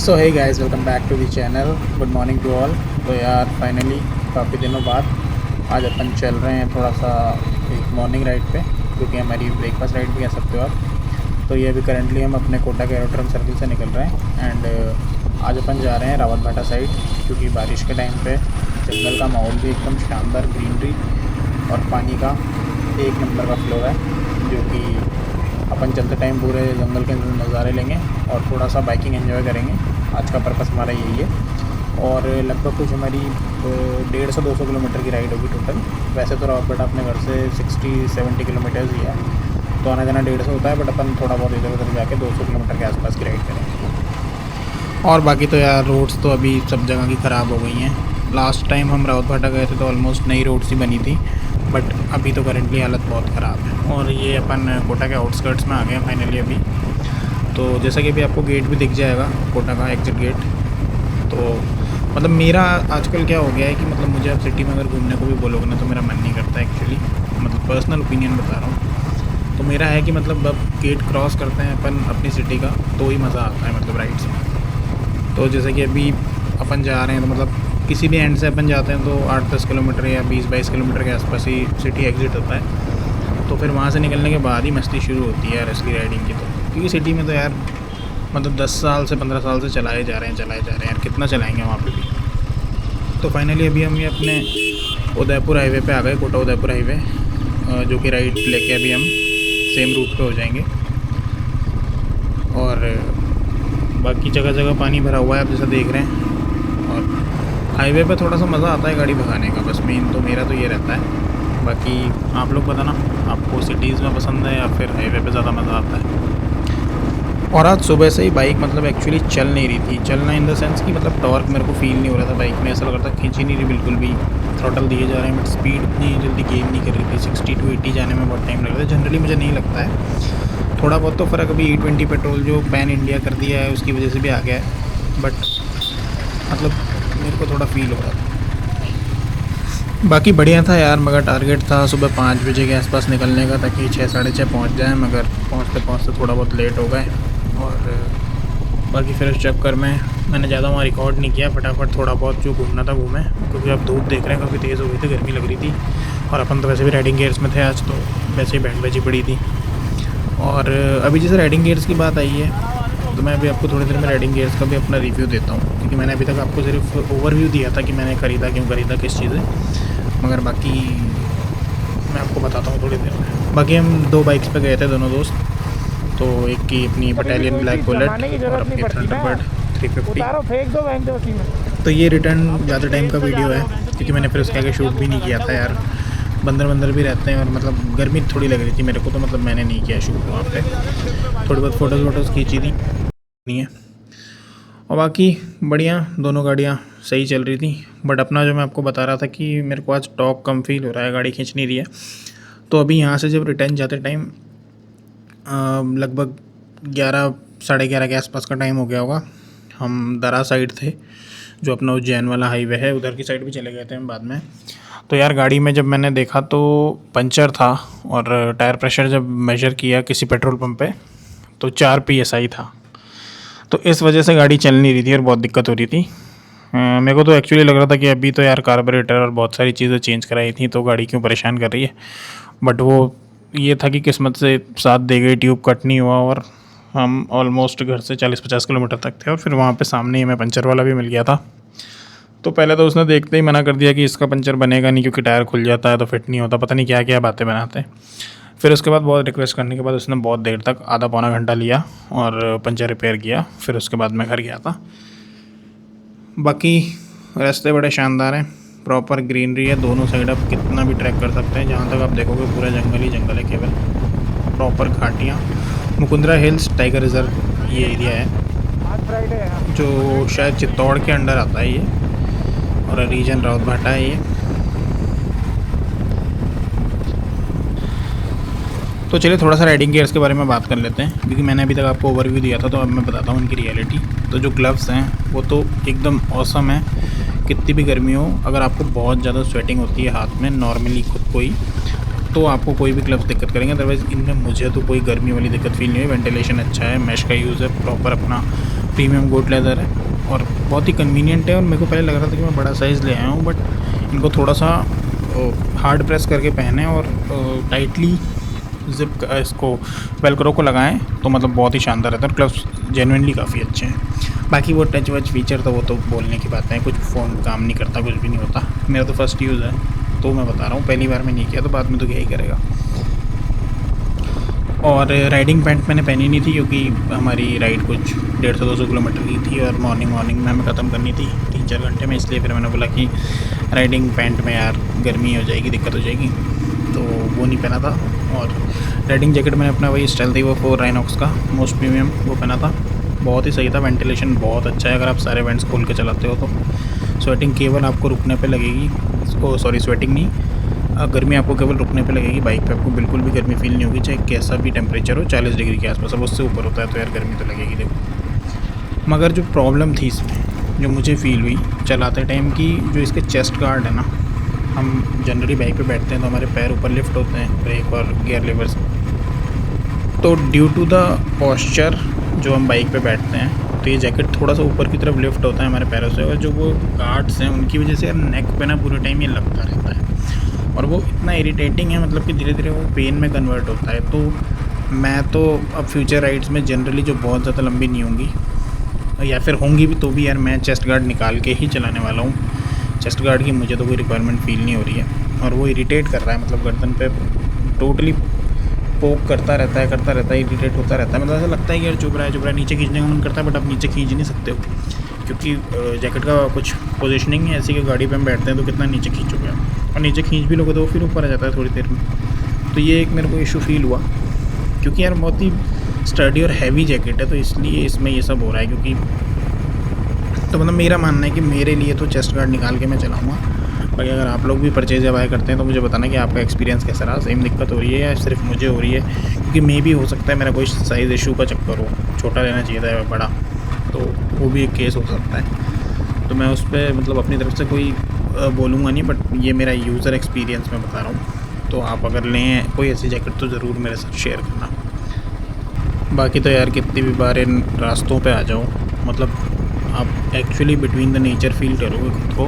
So hey guys, welcome back to the channel. Good morning to all. तो यार finally काफ़ी दिनों बाद आज अपन चल रहे हैं थोड़ा सा एक मॉर्निंग राइड पे, क्योंकि हमारी ब्रेकफास्ट राइड भी कह सकते हो आप। तो ये अभी करंटली हम अपने कोटा के एरोड्रम सर्किल से निकल रहे हैं एंड आज अपन जा रहे हैं रावत भाटा साइड, क्योंकि बारिश के टाइम पे जंगल का माहौल भी एकदम शानदार, ग्रीनरी और पानी का एक नंबर का फ्लो है, जो कि अपन चलते टाइम पूरे जंगल के नज़ारे लेंगे और थोड़ा सा बाइकिंग एंजॉय करेंगे। आज का पर्पस हमारा यही है और लगभग कुछ हमारी 150-200 किलोमीटर की राइड होगी टोटल। वैसे तो रावत भाटा अपने घर से 60-70 किलोमीटर्स ही है, तो आना जाना 150 होता है, बट अपन थोड़ा बहुत इधर उधर जाके 200 किलोमीटर के आसपास की राइड करेंगे। और बाकी तो यार रोड्स तो अभी सब जगह की ख़राब हो गई हैं। लास्ट टाइम हम रावत भाटा गए थे तो ऑलमोस्ट नई रोड्स ही बनी थी, बट अभी तो करेंटली हालत बहुत ख़राब है। और ये अपन कोटा के आउटस्कर्ट्स में आ गए हैं फाइनली अभी। तो जैसा कि अभी आपको गेट भी दिख जाएगा, कोटा का एग्जिट गेट। तो मतलब मेरा आजकल क्या हो गया है कि मतलब मुझे अब सिटी में अगर घूमने को भी बोलोगे ना तो मेरा मन नहीं करता एक्चुअली, मतलब पर्सनल ओपिनियन बता रहा हूँ। तो मेरा है कि मतलब अब गेट क्रॉस करते हैं अपन अपनी सिटी का तो ही मज़ा आता है, मतलब राइड्स में। तो जैसे कि अभी अपन जा रहे हैं तो मतलब किसी भी एंड से अपन जाते हैं तो 8-10 किलोमीटर या 20-22 किलोमीटर के आसपास ही सिटी एग्जिट होता है। तो फिर वहाँ से निकलने के बाद ही मस्ती शुरू होती है यार असली राइडिंग की। तो क्योंकि सिटी में तो यार मतलब 10 साल से 15 साल से चलाए जा रहे हैं यार, कितना चलाएंगे वहाँ पे भी। तो फाइनली अभी हम ये अपने उदयपुर हाईवे पे आ गए, कोटा उदयपुर हाईवे, जो कि राइट लेके अभी हम सेम रूट पे हो जाएंगे। और बाकी जगह जगह पानी भरा हुआ है आप जैसा देख रहे हैं। और हाईवे पे थोड़ा सा मज़ा आता है गाड़ी भगाने का, बस मेन तो मेरा तो ये रहता है। बाकी आप लोग बताना आपको सिटीज़ में पसंद है या फिर हाईवे पे ज़्यादा मज़ा आता है। और आज सुबह से ही बाइक मतलब एक्चुअली चल नहीं रही थी, चलना इन द सेंस कि मतलब टॉर्क मेरे को फील नहीं हो रहा था बाइक में, ऐसा लग रहा था खींच ही नहीं रही बिल्कुल भी। थ्रॉटल दिए जा रहे हैं बट स्पीड इतनी जल्दी गेन नहीं कर रही थी। 60 to 80 जाने में बहुत टाइम लग रहा था। जनरली मुझे नहीं लगता है, थोड़ा बहुत तो फ़र्क अभी E20 पेट्रोल जो पैन इंडिया कर दिया है उसकी वजह से भी आ गया है, बट मतलब मेरे को थोड़ा फील हो रहा था। बाकी बढ़िया था यार, मगर टारगेट था सुबह 5 बजे के आसपास निकलने का ताकि 6-6:30 पहुँच जाएँ, मगर पहुँचते थोड़ा बहुत लेट हो गए। और बाकी फिर उस चक्कर में मैंने ज़्यादा वहाँ रिकॉर्ड नहीं किया, फटाफट थोड़ा बहुत जो घूमना था घूमे, क्योंकि अब धूप देख रहे हैं काफ़ी तेज़ हो गई थी, गर्मी लग रही थी। और अपन तो वैसे भी राइडिंग गियर्स में थे आज, तो वैसे ही बैंड बजी पड़ी थी। और अभी जैसे राइडिंग गियर्स की बात आई है तो मैं अभी आपको थोड़ी देर में राइडिंग गियर्स का भी अपना रिव्यू देता हूँ, क्योंकि मैंने अभी तक आपको सिर्फ ओवरव्यू दिया था कि मैंने ख़रीदा क्यों ख़रीदा किस चीज़ है, मगर बाकी मैं आपको बताता हूँ थोड़ी देर में। बाकी हम 2 बाइक्स पे गए थे दोनों दोस्त, तो एक की अपनी बटालियन ब्लैक बुलेट और अपनी थंडरबर्ड 350। तो ये रिटर्न ज़्यादा टाइम का वीडियो है, क्योंकि मैंने फिर उसके आगे शूट भी नहीं किया था यार, बंदर भी रहते हैं और मतलब गर्मी थोड़ी लग रही थी मेरे को, तो मतलब मैंने नहीं किया शूट वहाँ पे। थोड़ी बहुत फ़ोटोज़ खींची थी नहीं है। और बाकी बढ़िया, दोनों गाड़ियाँ सही चल रही थी। बट अपना जो मैं आपको बता रहा था कि मेरे को आज टॉप कम फील हो रहा है, गाड़ी खींच नहीं रही है। तो अभी यहाँ से जब रिटर्न जाते टाइम लगभग 11-11:30 के आसपास का टाइम हो गया होगा। हम दरा साइड थे, जो अपना उज्जैन वाला हाईवे है, उधर की साइड भी चले गए थे हम बाद में। तो यार गाड़ी में जब मैंने देखा तो पंचर था, और टायर प्रेशर जब मेजर किया किसी पेट्रोल पंप पे तो 4 PSI था। तो इस वजह से गाड़ी चल नहीं रही थी और बहुत दिक्कत हो रही थी। मेरे को तो एक्चुअली लग रहा था कि अभी तो यार कार्बोरेटर और बहुत सारी चीज़ें चेंज कराई थी तो गाड़ी क्यों परेशान कर रही है, बट वो ये था कि किस्मत से साथ दे गई, ट्यूब कट नहीं हुआ और हम ऑलमोस्ट घर से 40-50 किलोमीटर तक थे। और फिर वहाँ पे सामने ही हमें पंचर वाला भी मिल गया था। तो पहले तो उसने देखते ही मना कर दिया कि इसका पंचर बनेगा नहीं, क्योंकि टायर खुल जाता है तो फिट नहीं होता, पता नहीं क्या क्या बातें बनाते हैं। फिर उसके बाद बहुत रिक्वेस्ट करने के बाद उसने बहुत देर तक, आधा पौना घंटा लिया और पंचर रिपेयर किया। फिर उसके बाद मैं घर गया था। बाकी रास्ते बड़े शानदार हैं, प्रॉपर ग्रीनरी है दोनों साइड, आप कितना भी ट्रैक कर सकते हैं। जहाँ तक आप देखोगे पूरा जंगल ही जंगल है केवल, प्रॉपर घाटियाँ। मुकुंदरा हिल्स टाइगर रिजर्व ये एरिया है, जो शायद चित्तौड़ के अंडर आता है ये, और रीजन रावत भाटा है ये। तो चलिए थोड़ा सा राइडिंग गियर्स के बारे में बात कर लेते हैं, क्योंकि मैंने अभी तक आपको ओवरव्यू दिया था, तो अब मैं बताता हूँ उनकी रियलिटी। तो जो ग्लव्स हैं वो तो एकदम ऑसम है, कितनी भी गर्मी हो, अगर आपको बहुत ज़्यादा स्वेटिंग होती है हाथ में नॉर्मली खुद को ही, तो आपको कोई भी ग्लव्स दिक्कत करेंगे। अदरवाइज़ इनमें मुझे तो कोई गर्मी वाली दिक्कत फील नहीं हुई। वेंटिलेशन अच्छा है, मैश का यूज़ है, प्रॉपर अपना प्रीमियम गोट लेदर है और बहुत ही कन्वीनियंट है। और मेरे को पहले लग रहा था कि मैं बड़ा साइज़ ले आया हूँ, बट इनको थोड़ा सा हार्ड प्रेस करके पहने और टाइटली जिप इसको वेलक्रो को लगाएं तो मतलब बहुत ही शानदार रहता है। और ग्लव्स जेन्युइनली काफ़ी अच्छे हैं। बाकी वो टच वच फीचर तो वो तो बोलने की बात है, कुछ फ़ोन काम नहीं करता, कुछ भी नहीं होता। मेरा तो फर्स्ट यूज़ है तो मैं बता रहा हूँ, पहली बार में नहीं किया तो बाद में तो क्या ही करेगा। और राइडिंग पैंट मैंने पहनी नहीं थी क्योंकि हमारी राइड कुछ 150-200 किलोमीटर की थी और मॉर्निंग में हमें ख़त्म करनी थी 3-4 घंटे में। इसलिए फिर मैंने बोला कि राइडिंग पैंट में यार गर्मी हो जाएगी, दिक्कत हो जाएगी, तो वो नहीं पहना था। और राइडिंग जैकेट मैंने अपना वही स्टाइल थी वो 4 राइनॉक्स का मोस्ट प्रीमियम वो पहना था। बहुत ही सही था, वेंटिलेशन बहुत अच्छा है अगर आप सारे वेंट्स खोल के चलाते हो तो। स्वेटिंग केवल आपको रुकने पे लगेगी, स्वेटिंग नहीं, गर्मी आपको केवल रुकने पे लगेगी। बाइक पे आपको बिल्कुल भी गर्मी फील नहीं होगी, चाहे कैसा भी टेम्परेचर हो, 40 डिग्री के आसपास। अब उससे ऊपर होता है तो यार गर्मी तो लगेगी देखो। मगर जो प्रॉब्लम थी इसमें, जो मुझे फील हुई चलाते टाइम की, जो इसके चेस्ट गार्ड है ना, हम जनरली बाइक पे बैठते हैं तो हमारे पैर ऊपर लिफ्ट होते हैं ब्रेक और गियर लेवर से। तो ड्यू टू द पॉस्चर जो हम बाइक पे बैठते हैं तो ये जैकेट थोड़ा सा ऊपर की तरफ लिफ्ट होता है हमारे पैरों से, और जो वो गार्ड्स हैं उनकी वजह से यार नेक पे ना पूरे टाइम ये लगता रहता है और वो इतना इरिटेटिंग है, मतलब कि धीरे धीरे वो पेन में कन्वर्ट होता है। तो मैं तो अब फ्यूचर राइड्स में जनरली जो बहुत ज़्यादा लंबी नहीं होंगी या फिर होंगी भी तो भी यार मैं चेस्ट गार्ड निकाल के ही चलाने वाला हूँ। चेस्ट गार्ड की मुझे तो कोई रिक्वायरमेंट फील नहीं हो रही है और वो इरिटेट कर रहा है, मतलब गर्दन पे टोटली पोक करता रहता है, इरिटेट होता रहता है। मतलब ऐसा लगता है कि यार चुभ रहा है, नीचे खींचने का मन करता है बट आप नीचे खींच नहीं सकते हो क्योंकि जैकेट का कुछ पोजीशनिंग है ऐसी कि गाड़ी पे हम बैठते हैं तो कितना नीचे खींचोगे आप, और नीचे खींच भी लोगे तो फिर ऊपर आ जाता है थोड़ी देर में। तो ये एक मेरे को इशू फील हुआ क्योंकि यार बहुत ही स्टडी और हैवी जैकेट है तो इसलिए इसमें ये सब हो रहा है। क्योंकि तो मतलब मेरा मानना है कि मेरे लिए तो चेस्ट गार्ड निकाल के मैं चलाऊँगा। बाकी अगर आप लोग भी परचेज या बाय करते हैं तो मुझे बताना कि आपका एक्सपीरियंस कैसा रहा, सेम दिक्कत हो रही है या सिर्फ मुझे हो रही है। क्योंकि मे भी हो सकता है मेरा कोई साइज़ इशू का चक्कर हो, छोटा लेना चाहिए था बड़ा, तो वो भी एक केस हो सकता है। तो मैं उस पर मतलब अपनी तरफ से कोई बोलूँगा नहीं, बट ये मेरा यूज़र एक्सपीरियंस मैं बता रहा हूँ। तो आप अगर लें कोई ऐसी जैकेट तो ज़रूर मेरे साथ शेयर करना। बाकी तो यार कितनी भी बार इन रास्तों पे आ जाओ, मतलब आप actually between the nature feel करोगे खुद को।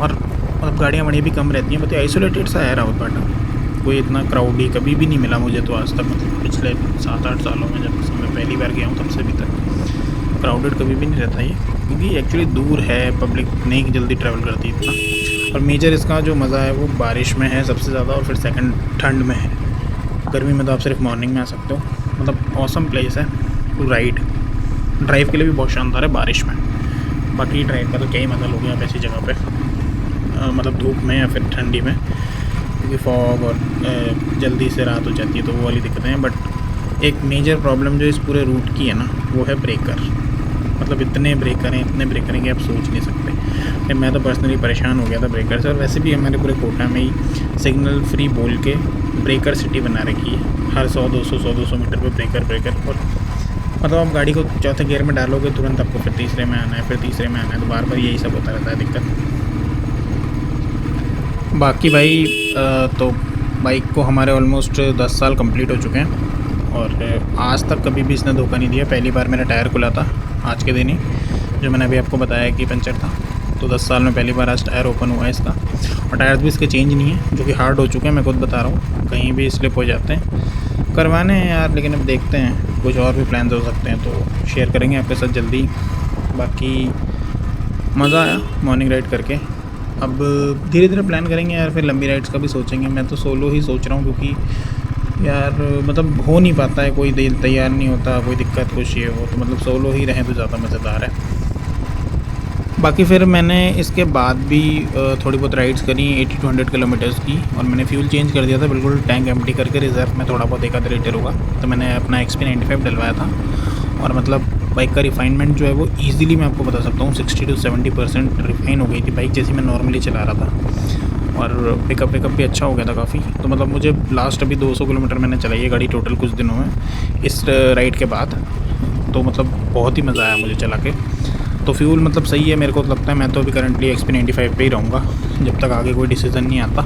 और मतलब गाड़ियाँ वाड़ियाँ भी कम रहती हैं, मतलब आइसोलेटेड सा है रावतपाटा, कोई इतना क्राउडी कभी भी नहीं मिला मुझे तो आज तक, मतलब पिछले 7-8 सालों में जब मैं पहली बार गया हूँ तब से अभी तक क्राउडेड कभी भी नहीं रहता ये, क्योंकि एक्चुअली दूर है, पब्लिक नहीं जल्दी ट्रैवल करती इतना। और मेजर इसका जो मज़ा है वो बारिश में है सबसे ज़्यादा, और फिर सेकंड ठंड में है। गर्मी में तो आप सिर्फ मॉर्निंग में आ सकते हो। मतलब ऑसम प्लेस है टू राइड, ड्राइव के लिए भी बहुत शानदार है बारिश में। बाकी ड्राइव का तो क्या ही मज़ा लोगे आप ऐसी जगह पे, मतलब धूप में या फिर ठंडी में, क्योंकि फॉग और जल्दी से रात हो जाती है तो वो वाली दिक्कतें हैं। बट एक मेजर प्रॉब्लम जो इस पूरे रूट की है ना वो है ब्रेकर। मतलब इतने ब्रेकर हैं कि आप सोच नहीं सकते। मैं तो पर्सनली परेशान हो गया था ब्रेकर से। और वैसे भी हमारे पूरे कोटा में ही सिग्नल फ्री बोल के ब्रेकर सिटी बना रखी है, हर 100-200 मीटर पे ब्रेकर। और मतलब आप गाड़ी को चौथे गियर में डालोगे तुरंत आपको फिर तीसरे में आना है, फिर तीसरे में आना है, तो बार बार यही सब होता रहता है दिक्कत। बाकी भाई तो बाइक को हमारे ऑलमोस्ट 10 साल कंप्लीट हो चुके हैं और आज तक कभी भी इसने धोखा नहीं दिया। पहली बार मेरा टायर खुला था आज के दिन ही, जो मैंने अभी आपको बताया कि पंचर था। तो 10 साल में पहली बार आज टायर ओपन हुआ है इसका। और टायर्स भी इसके चेंज नहीं है, जो कि हार्ड हो चुके हैं, मैं खुद बता रहा हूँ, कहीं भी स्लिप हो जाते हैं, करवाने हैं यार। लेकिन अब देखते हैं, कुछ और भी प्लान्स हो सकते हैं तो शेयर करेंगे आपके साथ जल्दी। बाकी मज़ा आया मॉर्निंग राइड करके। अब धीरे धीरे प्लान करेंगे यार, फिर लंबी राइड्स का भी सोचेंगे। मैं तो सोलो ही सोच रहा हूँ क्योंकि यार मतलब हो नहीं पाता है, कोई तैयार नहीं होता, कोई दिक्कत कुछ ये हो, तो मतलब सोलो ही रहें तो ज़्यादा मज़ेदार है। बाकी फिर मैंने इसके बाद भी थोड़ी बहुत राइड्स करी 80-100 किलोमीटर्स की, और मैंने फ्यूल चेंज कर दिया था बिल्कुल टैंक एम्प्टी करके। रिज़र्व में थोड़ा बहुत 1 लीटर होगा, तो मैंने अपना XP95 डलवाया था। और मतलब बाइक का रिफाइनमेंट जो है वो ईज़िली मैं आपको बता सकता हूँ 60 से 70% रिफाइन हो गई थी बाइक, जैसी मैं नॉर्मली चला रहा था। और पिकअप भी अच्छा हो गया था काफ़ी। तो मतलब मुझे लास्ट अभी 200 किलोमीटर मैंने चलाई है गाड़ी टोटल कुछ दिनों में इस राइड के बाद। तो मतलब बहुत ही मज़ा आया मुझे चला के। तो फ्यूल मतलब सही है मेरे को लगता है। मैं तो अभी करंटली XP95 पे ही रहूँगा जब तक आगे कोई डिसीज़न नहीं आता।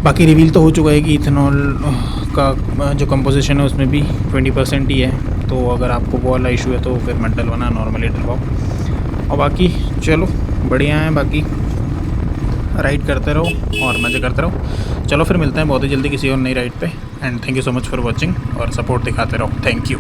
बाकी रिवील तो हो चुका है कि इथेनॉल का जो कंपोजिशन है उसमें भी 20% ही है, तो अगर आपको वो वाला इशू है तो फिर मत डलवाना, नॉर्मली डलवाओ। और बाकी चलो बढ़िया है, बाकी राइड करते रहो और मज़े करते रहो। चलो फिर मिलते हैं बहुत ही जल्दी किसी और नई राइड पे। And thank you so much for watching और सपोर्ट दिखाते रहो। Thank you.